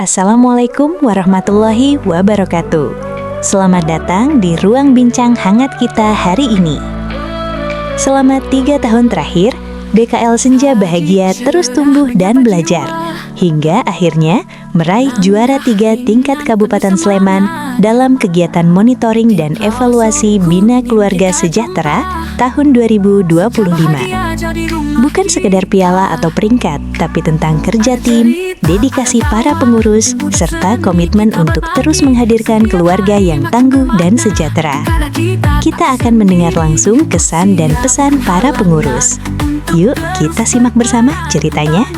Assalamualaikum warahmatullahi wabarakatuh. Selamat datang di ruang bincang hangat kita hari ini. Selama 3 tahun terakhir, BKL Senja Bahagia terus tumbuh dan belajar, hingga akhirnya meraih juara 3 tingkat Kabupaten Sleman dalam kegiatan monitoring dan evaluasi Bina Keluarga Sejahtera tahun 2025. Bukan sekedar piala atau peringkat, tapi tentang kerja tim, dedikasi para pengurus, serta komitmen untuk terus menghadirkan keluarga yang tangguh dan sejahtera. Kita akan mendengar langsung kesan dan pesan para pengurus. Yuk, kita simak bersama ceritanya.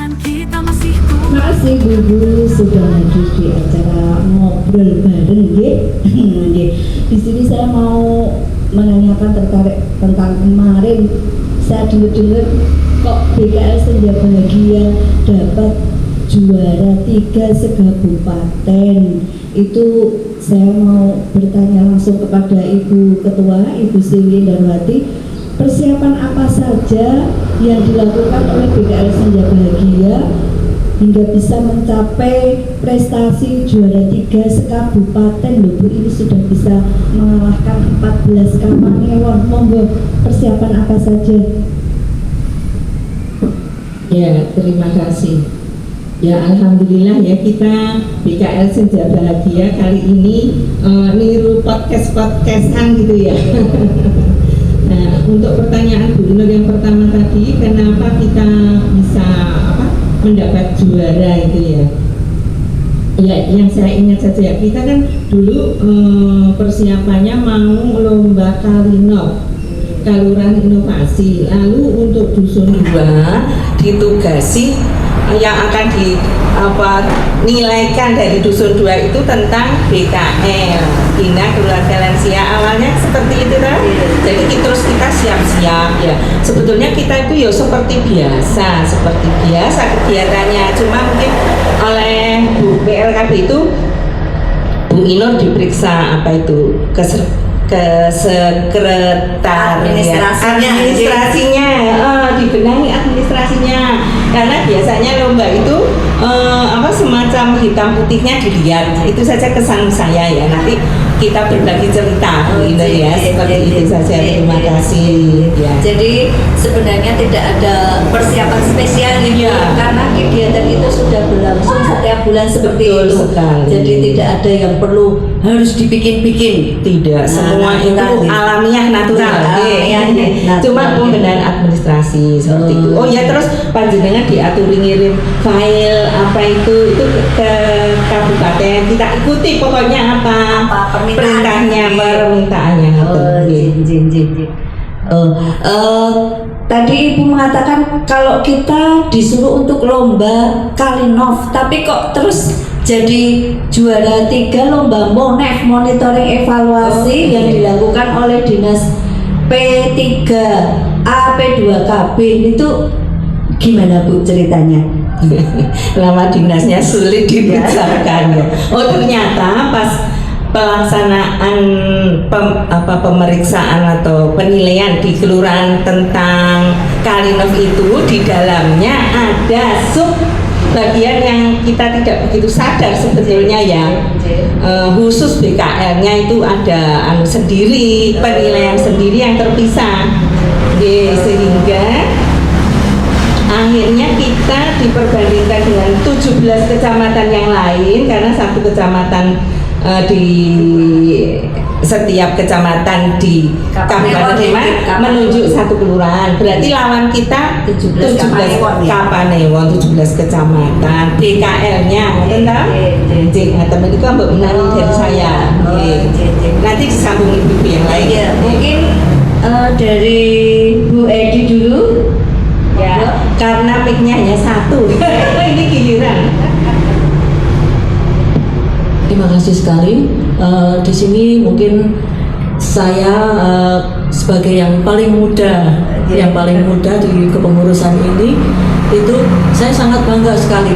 Makasih Bu sudah hadir di acara ngobrol bareng Di sini saya mau menanyakan tertarik tentang kemarin saya dengar kok BKL Senja Bahagia dapat juara 3 se-kabupaten. Itu saya mau bertanya langsung kepada Ibu Ketua, Ibu Singgi Darwati, persiapan apa saja yang dilakukan oleh BKL Senja Bahagia hingga bisa mencapai prestasi juara 3 se-kabupaten loh Bu. Ini sudah bisa mengalahkan 14 Kapanewon. Monggo, persiapan apa saja? Ya, terima kasih. Ya, alhamdulillah ya, kita BKL Senja Bahagia kali ini niru podcast-podcastan gitu ya. Nah, untuk pertanyaan Bu Nur yang pertama tadi, kenapa kita bisa mendapat juara itu ya? Ya, yang saya ingat saja, kita kan dulu persiapannya mau lomba Kalinov, Kaluran Inovasi. Lalu untuk dusun 2 ditugasi yang akan dinilaikan dari dusun 2 itu tentang BKL, Bina Keluarga Lansia. Awalnya seperti itu kan? Jadi terus kita siap-siap ya. Sebetulnya kita itu ya seperti biasa kegiatannya. Cuma mungkin oleh Bu PLKB itu Bu Inor diperiksa administrasinya, dibenahi administrasinya, karena biasanya lomba itu semacam hitam putihnya dilihat. Itu saja kesan saya ya. Nanti kita berbagi cerita seperti itu saja. Terima kasih ya. Jadi sebenarnya tidak ada persiapan spesial ya, karena kegiatan itu sudah berlangsung setiap bulan seperti itu. Sekali. Jadi tidak ada yang perlu harus dibikin-bikin. Tidak, semua itu alamiah, natural. Cuma pembenahan administrasi seperti itu. Oh ya, terus panjenengan diaturi ngirim file itu ke kabupaten, kita ikuti pokoknya permintaannya. Tadi Ibu mengatakan kalau kita disuruh untuk lomba Kalinov, tapi kok terus jadi juara 3 lomba MONEV, monitoring evaluasi yang dilakukan oleh Dinas P3A P2KB. Itu gimana Bu ceritanya? Nama dinasnya sulit dibicarakan ya. Oh, ternyata pas pelaksanaan pemeriksaan atau penilaian di kelurahan tentang Kalinov itu, di dalamnya ada sub bagian yang kita tidak begitu sadar sebetulnya ya. Khusus BKL-nya itu ada sendiri, penilaian sendiri yang terpisah. Sehingga akhirnya kita diperbandingkan dengan 17 kecamatan yang lain, karena satu kecamatan di setiap kecamatan di Kabupaten Sleman menunjuk satu kelurahan. Berarti lawan kita 17 Kapanewon, 17 kecamatan. BKL-nya tentang teman itu mbak menangi dari saya. Nanti disambung ibu yang lain. Mungkin dari Bu Edi dulu. Ya, karena mic-nya hanya 1. Ini giliran. Terima kasih sekali. Di sini mungkin saya sebagai yang paling muda di kepengurusan ini, itu saya sangat bangga sekali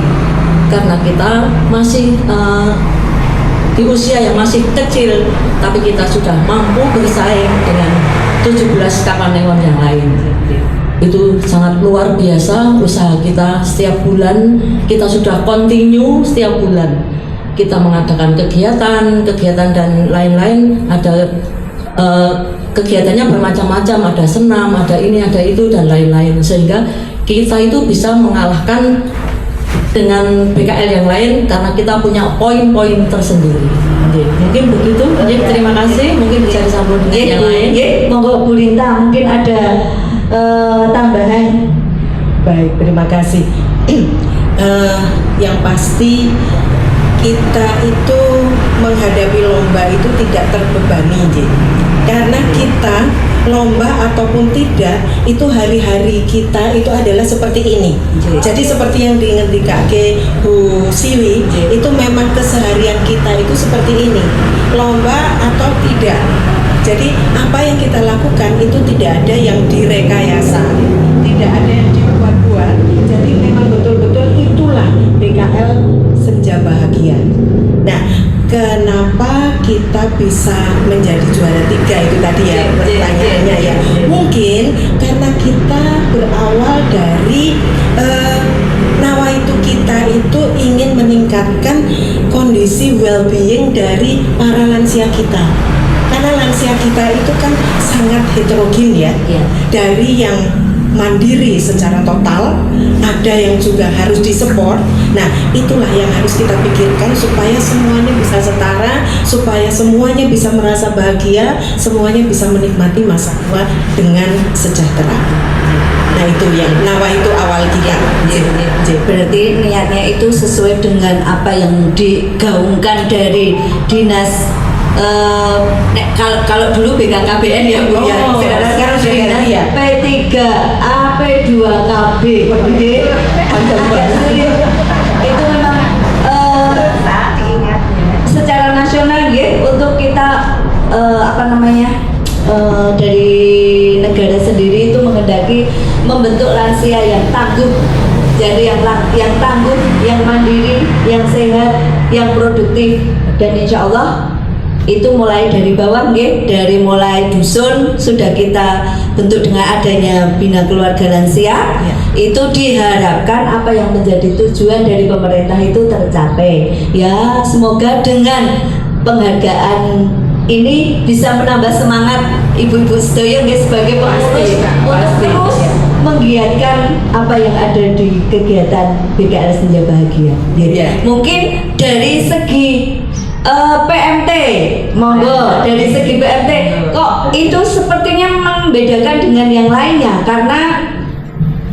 karena kita masih di usia yang masih kecil, tapi kita sudah mampu bersaing dengan 17 Kapanewon yang lain. Itu sangat luar biasa usaha kita. Setiap bulan kita sudah continue setiap bulan kita mengadakan kegiatan dan lain-lain, ada kegiatannya bermacam-macam, ada senam, ada ini, ada itu dan lain-lain, sehingga kita itu bisa mengalahkan dengan BKL yang lain karena kita punya poin-poin tersendiri. Mungkin begitu. Terima kasih. Mungkin bisa disambung dengan yang lain. Monggo Bu Linta, mungkin ada tambahan. Baik, terima kasih. Yang pasti kita itu menghadapi lomba itu tidak terbebani, karena kita lomba ataupun tidak itu hari-hari kita itu adalah seperti ini. Jadi seperti yang diingat Bu Siwi, itu memang keseharian kita itu seperti ini, lomba atau tidak. Jadi apa yang kita lakukan itu tidak ada yang direkayasa, tidak ada yang dibuat-buat. Jadi memang betul-betul itulah BKL Senja Bahagia. Nah, kenapa kita bisa menjadi juara 3 itu tadi ya pertanyaannya ya. Mungkin karena kita berawal dari nawaitu kita itu ingin meningkatkan kondisi well-being dari para lansia kita. Karena lansia kita itu kan sangat heterogen ya. Dari yang mandiri secara total, ada yang juga harus disupport. Nah, itulah yang harus kita pikirkan supaya semuanya bisa setara, supaya semuanya bisa merasa bahagia, semuanya bisa menikmati masa tua dengan sejahtera. Nah, itu yang itu awal kita. Berarti niatnya itu sesuai dengan apa yang digaungkan dari dinas. Kalau dulu BKKBN ya Bu ya, sekarang sudah P3A, P2KB, itu memang secara nasional ya untuk kita dari negara sendiri itu menghendaki membentuk lansia yang tangguh. Jadi yang tangguh, yang mandiri, yang sehat, yang produktif, dan insya Allah itu mulai dari bawah, dari mulai dusun sudah kita bentuk dengan adanya Bina Keluarga Lansia. Itu diharapkan apa yang menjadi tujuan dari pemerintah itu tercapai. Ya, semoga dengan penghargaan ini bisa menambah semangat ibu-ibu sedoyo sebagai pengurus untuk terus menggiatkan apa yang ada di kegiatan BKL Senja Bahagia. Mungkin dari segi PMT, monggo dari segi PMT kok itu sepertinya membedakan dengan yang lainnya karena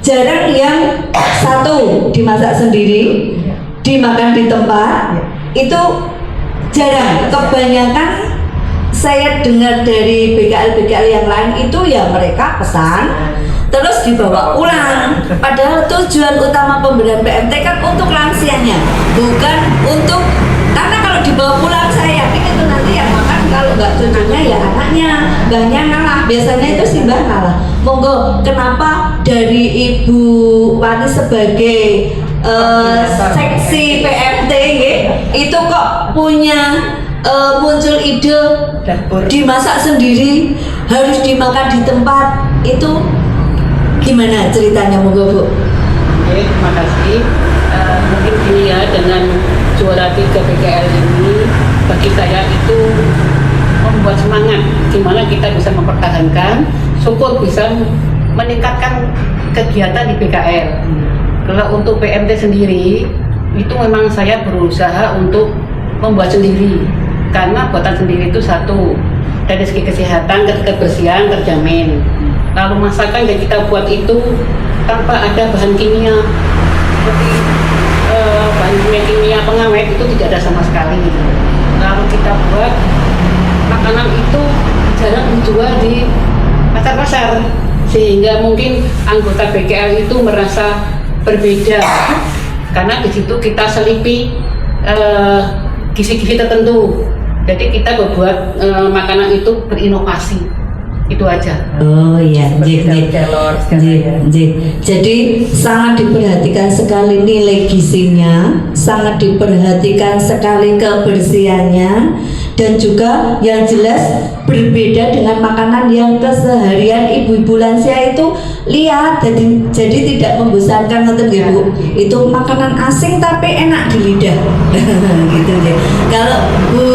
jarang yang satu dimasak sendiri, dimakan di tempat, itu jarang. Kebanyakan saya dengar dari BKL yang lain itu ya mereka pesan terus dibawa pulang, padahal tujuan utama pemberian PMT kan untuk lansianya, bukan untuk, karena kalau dibawa pulang saya yakin itu nanti yang makan kalau nggak cucunya ya anaknya, mbahnya ngalah, biasanya itu si mbah ngalah. Monggo, kenapa dari Ibu Wani sebagai seksi PMT itu kok punya muncul ide dimasak sendiri, harus dimakan di tempat, itu gimana ceritanya, monggo Bu? Oke, terima kasih. Mungkin gini ya, dengan juara 3 BKL ini bagi saya itu membuat semangat gimana kita bisa mempertahankan, syukur bisa meningkatkan kegiatan di BKL. Kalau untuk PMT sendiri itu memang saya berusaha untuk membuat sendiri, karena buatan sendiri itu satu dari segi kesehatan, kebersihan terjamin. Lalu masakan yang kita buat itu tanpa ada bahan kimia seperti bahan kimia pengawet itu tidak ada sama sekali. Lalu kita buat makanan itu jarang dijual di pasar-pasar, sehingga mungkin anggota BKL itu merasa berbeda karena di situ kita selipi gizi-gizi tertentu. Jadi kita membuat makanan itu berinovasi. Itu aja. Oh iya, jadi sangat diperhatikan sekali nilai gizinya, sangat diperhatikan sekali kebersihannya, dan juga yang jelas berbeda dengan makanan yang keseharian ibu-ibu lansia itu lihat, jadi tidak membosankan ngoten nggih Bu. Itu makanan asing tapi enak di lidah. Gitu nggih. Kalau Bu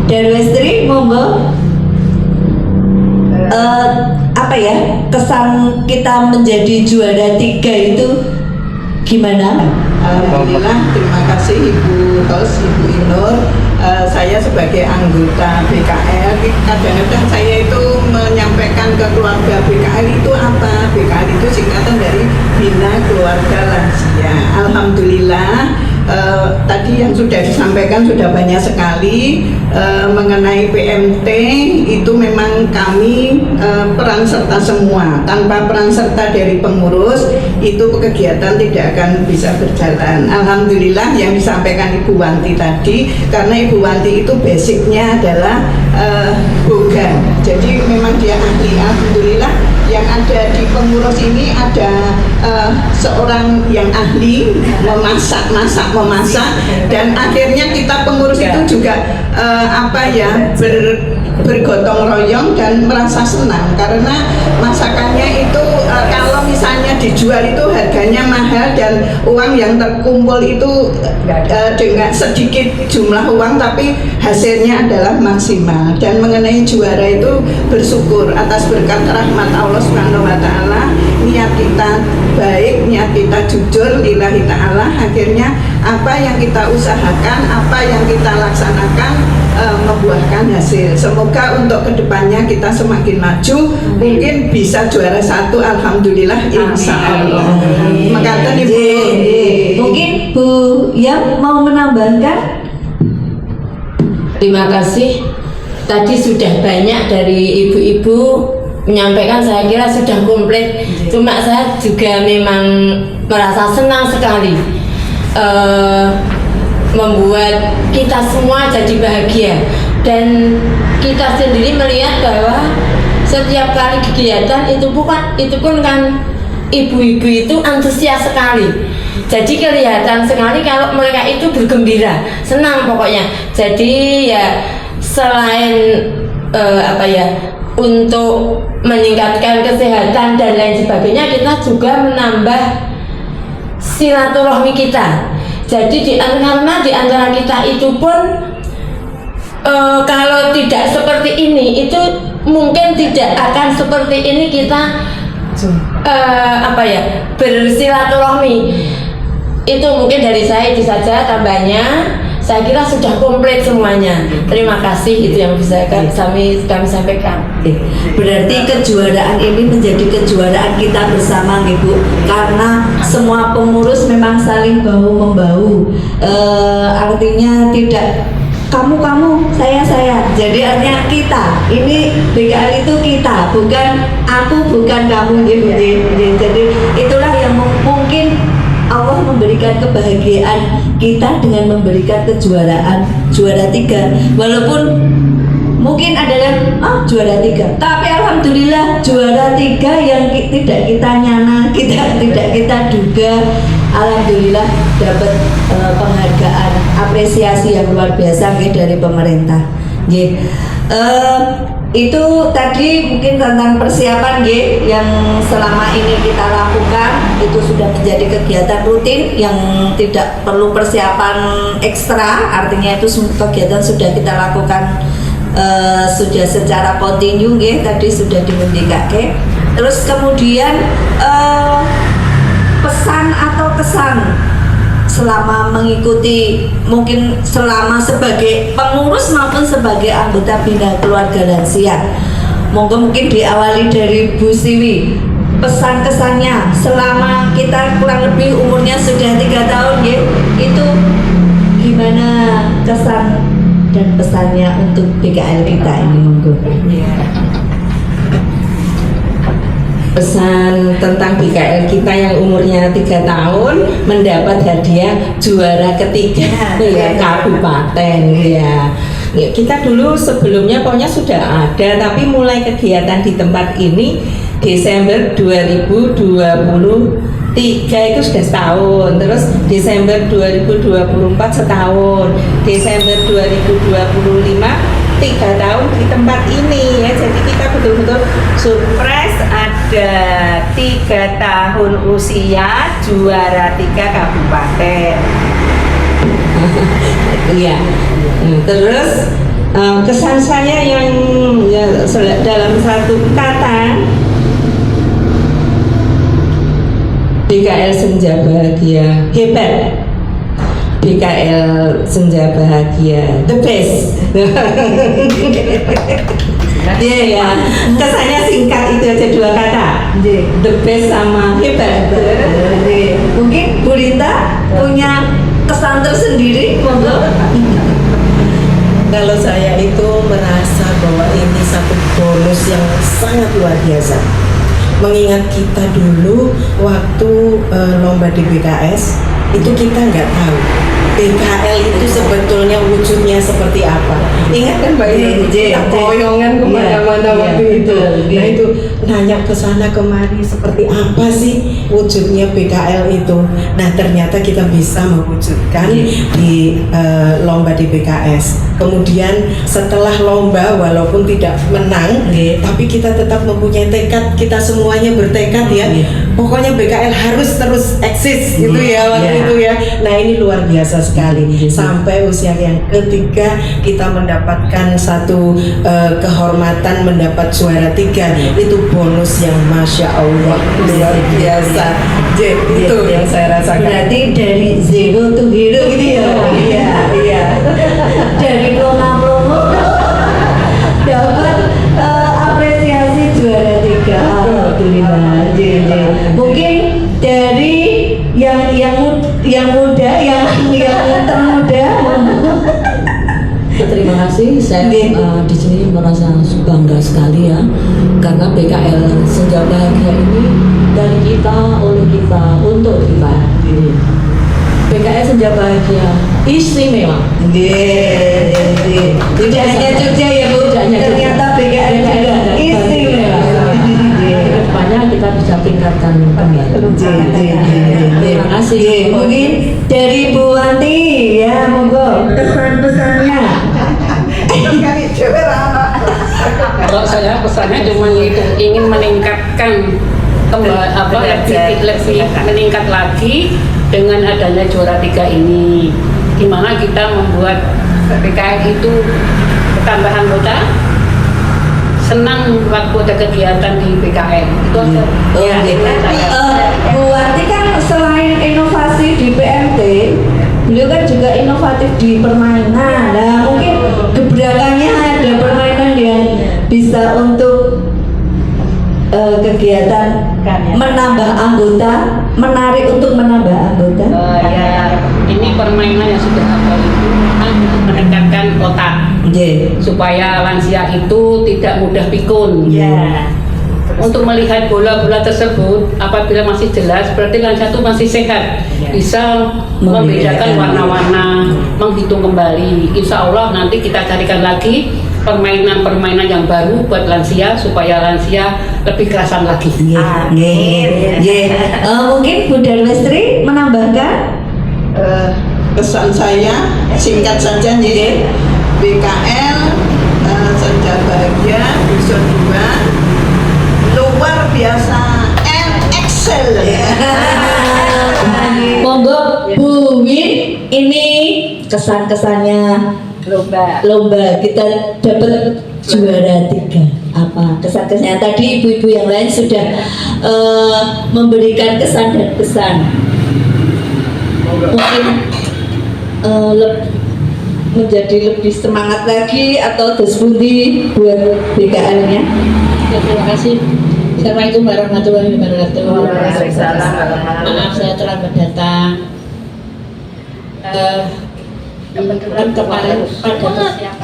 Darwestri monggo apa ya, kesan kita menjadi juara 3 itu gimana? Alhamdulillah, terima kasih Ibu Host, Ibu Inur. Saya sebagai anggota BKL, kadang-kadang saya itu menyampaikan ke keluarga BKL itu apa? BKL itu singkatan dari Bina Keluarga Lansia. Alhamdulillah, tadi yang sudah disampaikan sudah banyak sekali mengenai PMT. Itu memang kami peran serta semua. Tanpa peran serta dari pengurus itu kegiatan tidak akan bisa berjalan. Alhamdulillah yang disampaikan Ibu Wanti tadi, karena Ibu Wanti itu basicnya adalah boga, jadi memang dia ahli. Alhamdulillah yang ada di pengurus ini ada seorang yang ahli memasak, dan akhirnya kita pengurus itu juga bergotong royong dan merasa senang karena masakannya itu kalau misalnya dijual itu harganya mahal dan uang yang terkumpul itu dengan sedikit jumlah uang tapi hasilnya adalah maksimal. Dan mengenai juara itu bersyukur atas berkat rahmat Allah Subhanahu wa taala, niat kita baik, niat kita jujur lillahi ta'ala, akhirnya apa yang kita usahakan, apa yang kita laksanakan membuahkan hasil. Semoga untuk kedepannya kita semakin maju, mungkin bisa juara 1, alhamdulillah, insya Allah. Makanya Ibu, mungkin Bu yang mau menambahkan. Terima kasih. Tadi sudah banyak dari ibu-ibu menyampaikan, saya kira sudah komplit. Cuma saya juga memang merasa senang sekali membuat kita semua jadi bahagia, dan kita sendiri melihat bahwa setiap kali kegiatan itu pun kan ibu-ibu itu antusias sekali. Jadi kelihatan sekali kalau mereka itu bergembira, senang pokoknya. Jadi ya selain untuk meningkatkan kesehatan dan lain sebagainya, kita juga menambah silaturahmi kita. Jadi karena di antara kita itu pun kalau tidak seperti ini, itu mungkin tidak akan seperti ini kita bersilaturahmi. Itu mungkin dari saya itu saja tambahnya. Saya kira sudah komplit semuanya. Terima kasih, itu yang bisa kami sampaikan. Berarti kejuaraan ini menjadi kejuaraan kita bersama, Ibu, karena semua pengurus memang saling bahu membahu. Artinya tidak kamu, saya. Jadi artinya kita. Ini BKL itu kita, bukan aku, bukan kamu, gitu. Jadi itulah yang mungkin Allah memberikan kebahagiaan kita dengan memberikan kejuaraan juara 3. Walaupun mungkin adalah juara 3, tapi alhamdulillah juara 3 yang tidak kita nyana, tidak kita duga, alhamdulillah dapat penghargaan, apresiasi yang luar biasa dari pemerintah. Itu tadi mungkin tentang persiapan yang selama ini kita lakukan. Itu sudah menjadi kegiatan rutin yang tidak perlu persiapan ekstra, artinya itu kegiatan sudah kita lakukan sudah secara kontinu tadi sudah dimendikake. Terus kemudian pesan atau kesan selama mengikuti, mungkin selama sebagai pengurus maupun sebagai anggota Bina Keluarga Lansia. Mungkin diawali dari Bu Siwi, pesan kesannya selama kita kurang lebih umurnya sudah 3 tahun itu gimana kesan dan pesannya untuk BKL kita ini, monggo. Pesan tentang BKL kita yang umurnya 3 tahun mendapat hadiah juara ketiga kabupaten ya. Kita dulu sebelumnya pokoknya sudah ada, tapi mulai kegiatan di tempat ini Desember 2023 3 itu sudah setahun, terus Desember 2024 setahun, Desember 2025 3 tahun di tempat ini ya. Jadi kita betul-betul surprise, ada 3 tahun usia, juara 3 kabupaten. Iya. Terus kesan saya yang ya, dalam satu kata, BKL Senja Bahagia hebat, BKL Senja Bahagia the best. Iya ya, kesannya singkat itu aja 2 kata, the best sama hebat. Mungkin Bu Rita punya kesan tersendiri, monggo. Kalau saya itu merasa bahwa ini satu bonus yang sangat luar biasa. Mengingat kita dulu waktu lomba di BKS itu kita nggak tahu BKL itu sebetulnya wujudnya seperti apa. Ingat kan Mbak Ina? Kita koyongan kemana-mana waktu itu. Nah itu nanya ke sana kemari seperti apa sih wujudnya BKL itu. Nah ternyata kita bisa mewujudkan di lomba di BKS. Kemudian setelah lomba walaupun tidak menang, tapi kita tetap mempunyai tekad. Kita semuanya bertekad ya. Pokoknya BKL harus terus eksis gitu ya waktu itu ya. Nah ini luar biasa sekali. Sampai usia yang ketiga kita mendapatkan satu kehormatan mendapat juara 3. Itu bonus yang masya Allah luar biasa. Itu yang saya rasakan. Berarti dari zero to hero gitu ya. Iya. Dari promo dapat apresiasi juara 3. Alhamdulillah. Mungkin dari yang muda, yang termuda. Terima kasih, saya di sini merasa bangga sekali ya, karena BKL Senja Bahagia ini dari kita, oleh kita, untuk kita. BKL Senja Bahagia istimewa. Tidak hanya Jogja ya Bu, ternyata BKL juga istimewa. Kedepannya kita bisa tingkatkan kembali. Terima kasih. Mungkin dari Bu Wanti ya, monggo pesan-pesannya. Kalau saya pesannya cuma itu, ingin meningkatkan lebih meningkat lagi dengan adanya juara 3 ini. Gimana kita membuat PKL itu bertambah anggota, senang waktu ada kegiatan di PKL. Itu aja. Bu Wanti kan selain inovasi di PMT, beliau kan juga inovatif di permainan. Nah, mungkin gebrakannya ada permainan yang bisa untuk kegiatan menambah anggota, menarik untuk menambah anggota. Ini permainan yang sudah ada itu mendekatkan otak, supaya lansia itu tidak mudah pikun. Untuk melihat bola-bola tersebut, apabila masih jelas, berarti lansia itu masih sehat, bisa membedakan warna-warna, menghitung kembali. Insya Allah nanti kita carikan lagi permainan-permainan yang baru buat lansia, supaya lansia lebih kerasan lagi. Mungkin Bu Darmestri menambahkan. Pesan saya singkat saja nih, BKL Senja Bahagia Dusun 2 luar biasa and excellent. Monggo Bu Win, ini kesan-kesannya lomba kita dapat juara 3. Apa kesan-kesannya? Tadi ibu-ibu yang lain sudah memberikan kesan dan pesan. Mungkin menjadi lebih semangat lagi atau despundi buat BKL-nya. Terima kasih. Assalamualaikum warahmatullahi wabarakatuh. Maaf saya terlambat datang. Kebetulan kemarin pada persiapan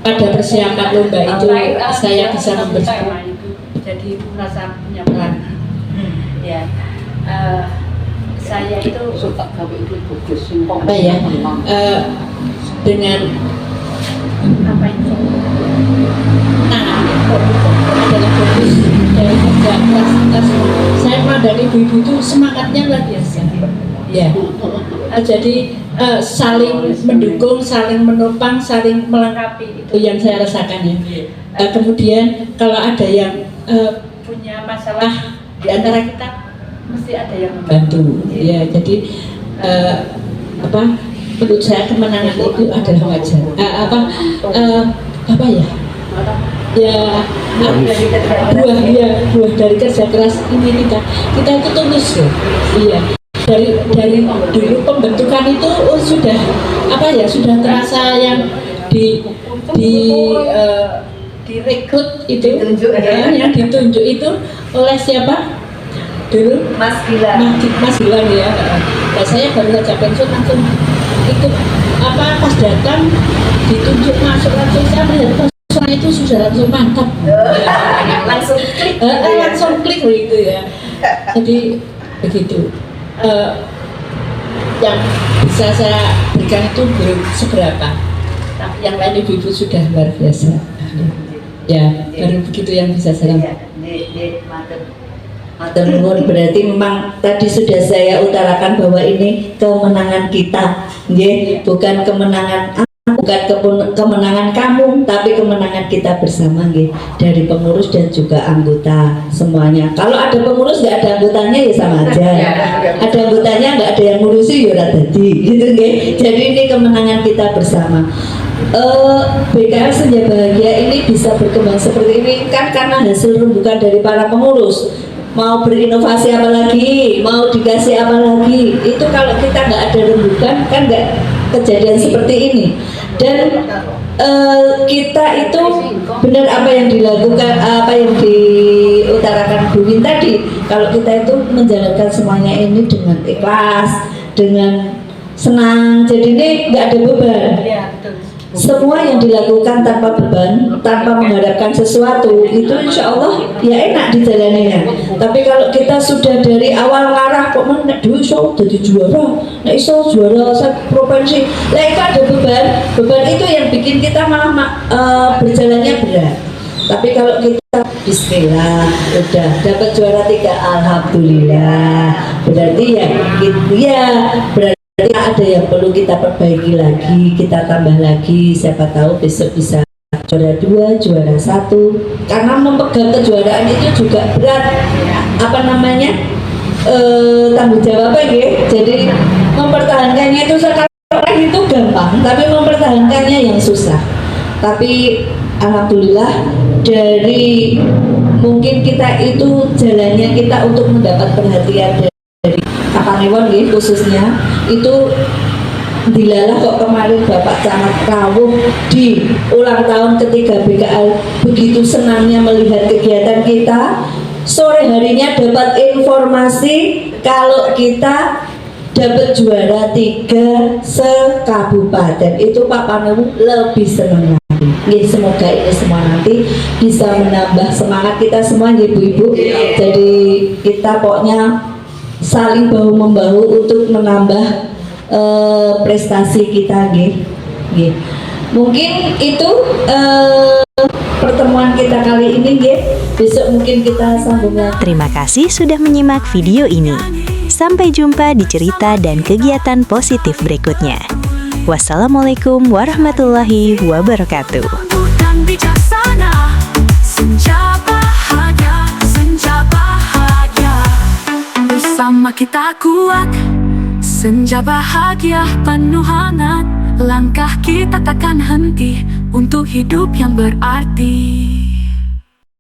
pada persiapan lomba itu saya bisa memberikan, jadi merasa punya peran. Ya, saya itu suka gawe itu bagus. Apa ya? Dengan apa itu? Nah, adalah fokus dari kerja keras kita semua. Saya pandang ibu-ibu itu semangatnya luar biasa. Ya, jadi saling mendukung, saling menopang, saling melengkapi, itu yang saya rasakan ya. Kemudian kalau ada yang punya masalah di antara kita, mesti ada yang membantu. Ya, jadi menurut saya kemenangan itu adalah wajar. Buah dari kerja keras ini kita itu tulus ya. Iya. Dari dulu pembentukan itu sudah terasa yang direkrut itu, yang ditunjuk itu oleh siapa? Dulu Mas Gilang ya. Nah, saya baru saja pensiun langsung ikut pas datang ditunjuk masuk langsung, saya melihat personal itu sudah langsung mantap. Langsung klik begitu ya. Jadi begitu. Yang bisa saya berikan itu belum seberapa, tapi yang lain ibu-ibu sudah luar biasa. Ya, baru begitu yang bisa saya. Matur nuwun, berarti memang tadi sudah saya utarakan bahwa ini kemenangan kita, nggih, bukan kemenangan kamu, tapi kemenangan kita bersama, nggih, dari pengurus dan juga anggota semuanya. Kalau ada pengurus nggak ada anggotanya ya sama aja. Ada anggotanya nggak ada yang ngurusi ya ora dadi, gitu nggih. Jadi ini kemenangan kita bersama. BKL Senja Bahagia ini bisa berkembang seperti ini kan karena hasil rembukan dari para pengurus. Mau berinovasi apa lagi, mau dikasih apa lagi, itu kalau kita nggak ada rembukan kan nggak kejadian seperti ini. Dan kita itu benar apa yang dilakukan, apa yang diutarakan Bu Win tadi, kalau kita itu menjalankan semuanya ini dengan ikhlas, dengan senang, jadi ini nggak ada beban. Semua yang dilakukan tanpa beban, tanpa mengharapkan sesuatu, itu insya Allah ya enak dijalaninya. Tapi kalau kita sudah dari awal ngarah kok mana dulu so jadi juara, nah iso juara provinsi, lah itu ada beban. Beban itu yang bikin kita malah berjalannya berat. Tapi kalau kita bismillah, udah dapat juara 3, alhamdulillah. Berarti ya gitu ya, berarti ada yang perlu kita perbaiki lagi, kita tambah lagi, siapa tahu besok bisa juara 2, juara 1. Karena memegang kejuaraan itu juga berat, tanggung jawabnya ya. Jadi mempertahankannya itu sekarang itu gampang, tapi mempertahankannya yang susah. Tapi alhamdulillah dari mungkin kita itu jalannya kita untuk mendapat perhatian dari Kakang Iwan khususnya itu dilalah kok kemarin Bapak Camat Rawuh di ulang tahun ketiga BKL begitu senangnya melihat kegiatan kita. Sore harinya dapat informasi kalau kita dapat juara 3 sekabupaten. Itu Pak Panewu lebih senang lagi. Semoga ini semua nanti bisa menambah semangat kita semua ya ibu-ibu. Jadi kita pokoknya saling bahu-membahu untuk menambah prestasi kita, nggih. Mungkin itu pertemuan kita kali ini, nggih. Besok mungkin kita sambung lagi. Terima kasih sudah menyimak video ini. Sampai jumpa di cerita dan kegiatan positif berikutnya. Wassalamualaikum warahmatullahi wabarakatuh. Bersama kita kuat, senja bahagia penuh hangat. Langkah kita takkan henti untuk hidup yang berarti.